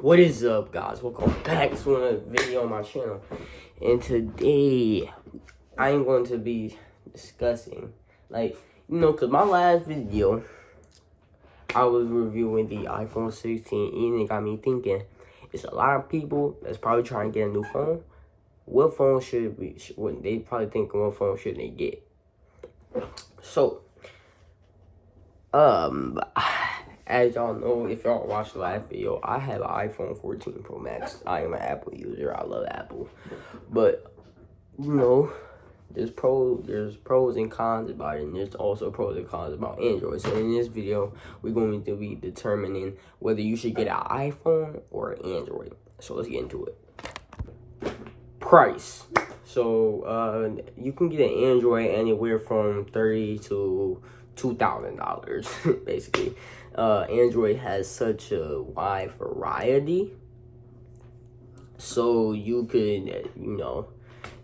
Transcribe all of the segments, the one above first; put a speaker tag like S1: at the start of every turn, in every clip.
S1: What is up, guys? Welcome back to another video on my channel. And today I'm going to be discussing, because my last video I was reviewing the iPhone 16 and it got me thinking, it's a lot of people that's probably trying to get a new phone. What phone should we, they probably thinking, what phone should they get? So, as y'all know, if y'all watched the last video, I have an iPhone 14 Pro Max. I am an Apple user. I love Apple. But, there's pros and cons about it, and there's also pros and cons about Android. So in this video, we're going to be determining whether you should get an iPhone or an Android. So let's get into it. Price. So you can get an Android anywhere from $30 to $2,000, basically. Android has such a wide variety, so you could,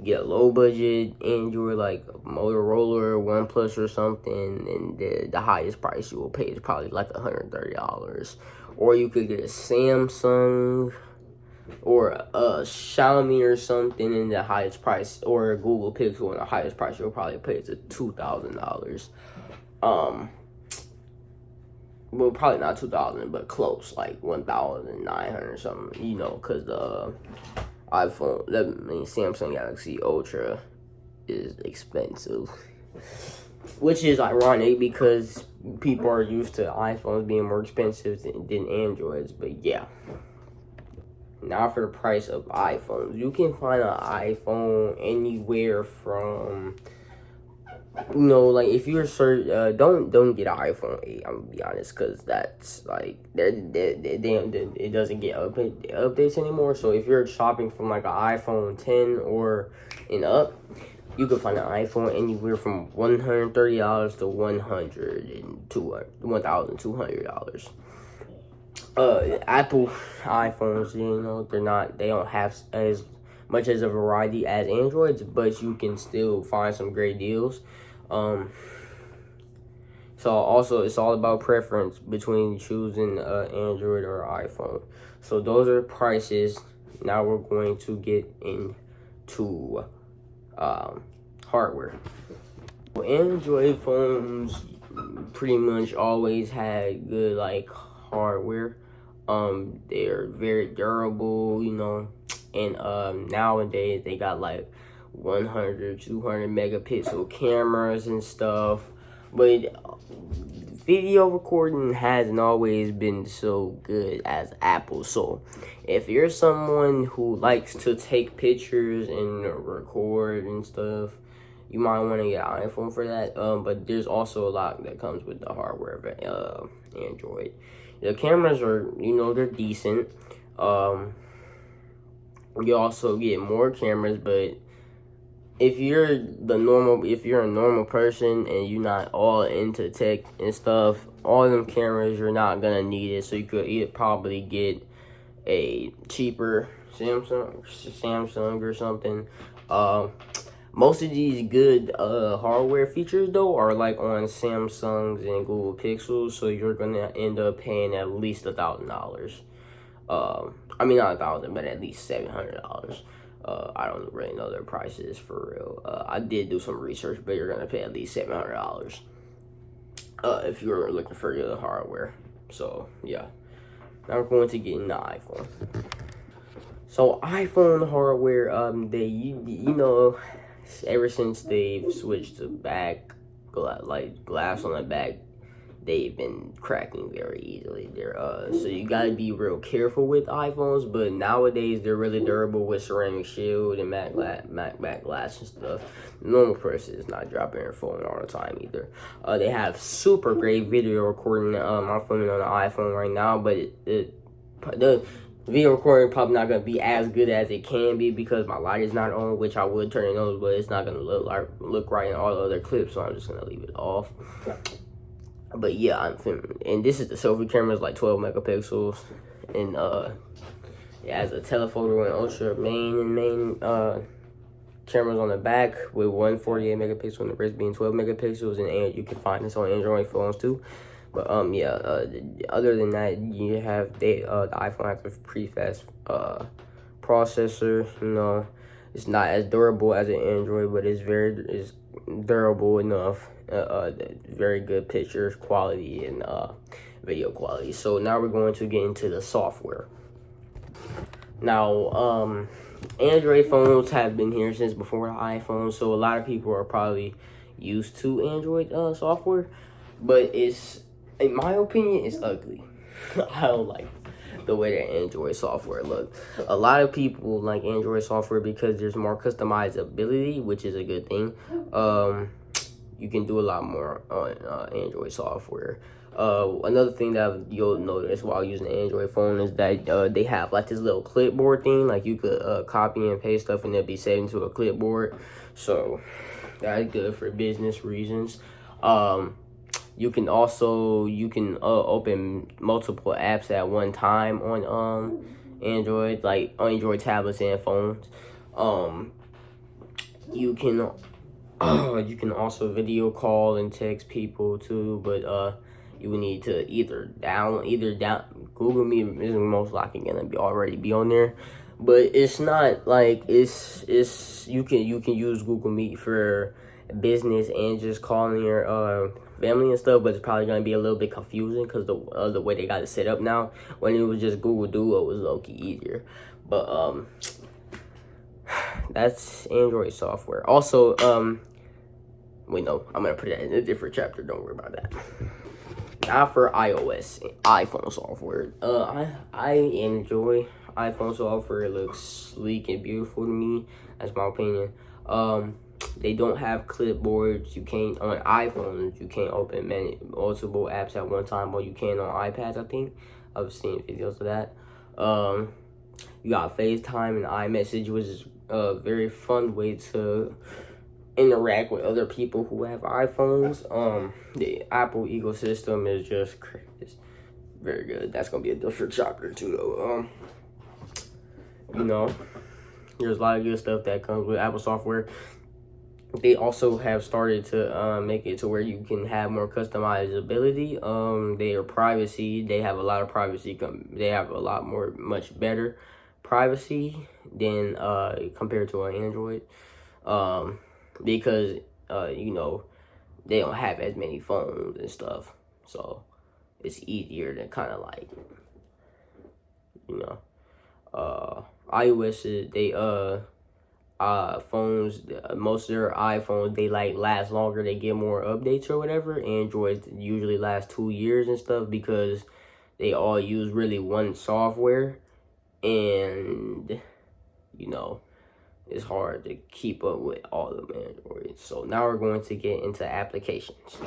S1: get a low budget Android like Motorola or OnePlus or something, and the highest price you will pay is probably like $130. Or you could get a Samsung or a Xiaomi or something, and the highest price, or a Google Pixel, and the highest price you'll probably pay is $2,000. Well, probably not 2,000, but close, like 1,900 or something, because the Samsung Galaxy Ultra is expensive. Which is ironic because people are used to iPhones being more expensive than Androids, but yeah. Now for the price of iPhones. You can find an iPhone anywhere from, if you're don't get an iPhone 8. I'm gonna be honest, because that's it doesn't get updates anymore. So if you're shopping from like an iPhone 10 or and up, you can find an iPhone anywhere from $130 to $1,200. Apple iPhones, they don't have as much as a variety as Androids, but you can still find some great deals. So also it's all about preference between choosing Android or iPhone. So those are prices. Now we're going to get into hardware. Android phones pretty much always had good hardware. They're very durable, and nowadays they got 100, 200 megapixel cameras and stuff. But video recording hasn't always been so good as Apple. So if you're someone who likes to take pictures and record and stuff, you might want to get an iPhone for that. But there's also a lot that comes with the hardware of Android. The cameras are, they're decent. You also get more cameras, but if you're a normal person and you're not all into tech and stuff, all them cameras, you're not gonna need it. So you could probably get a cheaper Samsung or something. Most of these good hardware features though are on Samsungs and Google Pixels, so you're gonna end up paying at least $1,000. I mean, not 1,000, but at least $700. I don't really know their prices for real. I did do some research, but you're gonna pay at least $700 if you're looking for good hardware. So yeah, now we're going to get into iPhone. So iPhone hardware, ever since they've switched to glass on the back, they've been cracking very easily. So you gotta be real careful with iPhones, but nowadays they're really durable with ceramic shield and matte glass and stuff. The normal person is not dropping their phone all the time either. They have super great video recording. I'm filming on an iPhone right now, but the video recording probably not gonna be as good as it can be because my light is not on, which I would turn it on, but it's not gonna look right in all the other clips, so I'm just gonna leave it off. But yeah, I'm filming, and this is the selfie camera, is 12 megapixels, and it has a telephoto and ultra main cameras on the back with 148 megapixel and the rest being 12 megapixels, and you can find this on Android phones too. But yeah, other than that, you have the iPhone has a pretty fast processor. You know, it's not as durable as an Android, but it's durable enough. Very good picture quality and video quality. So now we're going to get into the software. Now, Android phones have been here since before the iPhone, so a lot of people are probably used to Android software, but it's, in my opinion, it's ugly. I don't like the way that Android software looks. A lot of people like Android software because there's more customizability, which is a good thing. You can do a lot more on Android software. Another thing that you'll notice while using an Android phone is that they have like this little clipboard thing. Like you could copy and paste stuff and it'll be saved into a clipboard. So that's good for business reasons. You can open multiple apps at one time on Android, like Android tablets and phones. You can also video call and text people too, but you would need to either down Google Meet is most likely gonna already be on there, but it's not like it's you can use Google Meet for business and just calling your family and stuff, but it's probably gonna be a little bit confusing because the way they got it set up now. When it was just Google Duo, it was low-key easier, but that's Android software. Also, wait, no, I'm gonna put that in a different chapter. Don't worry about that. Now for iOS, iPhone software. I enjoy iPhone software. It looks sleek and beautiful to me. That's my opinion. They don't have clipboards. You can't on iPhones. You can't open multiple apps at one time, or you can on iPads. I think I've seen videos of that. You got FaceTime and iMessage, which is a very fun way to interact with other people who have iPhones. The Apple ecosystem is just it's very good. That's gonna be a different chapter too, though. You know, there's a lot of good stuff that comes with Apple software. They also have started to make it to where you can have more customizability. Their privacy, they have a lot of privacy. They have a lot much better privacy than compared to an Android. Because you know, they don't have as many phones and stuff, so it's easier to kind of like, you know, iOS is phones, most of their iPhones, they like last longer, they get more updates or whatever. Androids usually last 2 years and stuff because they all use really one software, and you know, it's hard to keep up with all of them Androids. So now we're going to get into applications.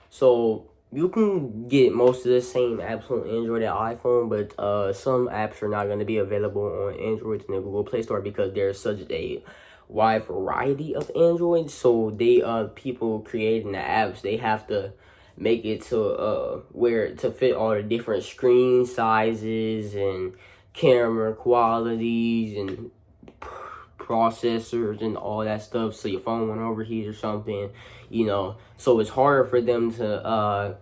S1: So you can get most of the same apps on Android and iPhone, but some apps are not going to be available on Android in the Google Play Store because there's such a wide variety of Androids. So they people creating the apps, they have to make it to where to fit all the different screen sizes and camera qualities and processors and all that stuff, so your phone won't overheat or something, you know. So it's harder for them to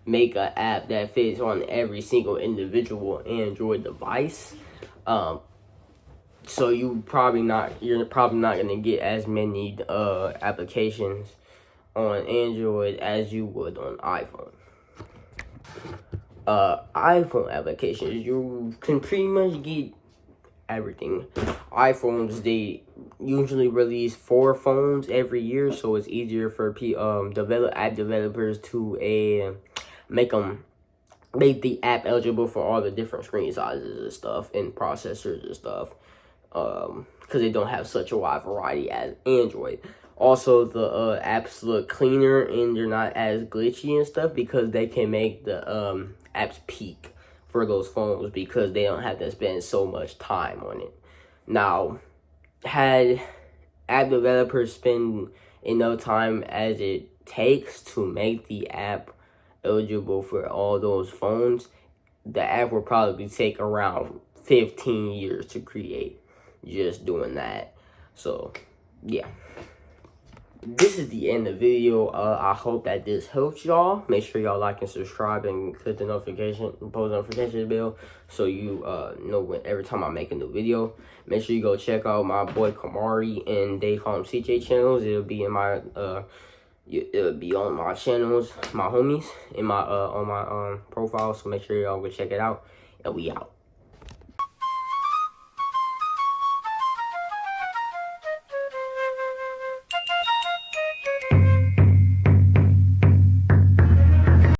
S1: make an app that fits on every single individual Android device. So you're probably not gonna get as many applications on Android as you would on iPhone. iPhone applications, you can pretty much get everything. iPhones, they usually release 4 phones every year, so it's easier for app developers to make the app eligible for all the different screen sizes and stuff and processors and stuff, because they don't have such a wide variety as Android. Also, the apps look cleaner and they're not as glitchy and stuff because they can make the apps peak for those phones because they don't have to spend so much time on it. Now, had app developers spend enough time as it takes to make the app eligible for all those phones, the app will probably take around 15 years to create just doing that. So, yeah. this is the end of the video. I hope that this helps y'all. Make sure y'all like and subscribe and click the notification, post notification bell, so you know when every time I make a new video. Make sure you go check out my boy Kamari and Dave Home CJ channels. It'll be in my it'll be on my channels, my homies, in my on my profile. So make sure y'all go check it out, and we out.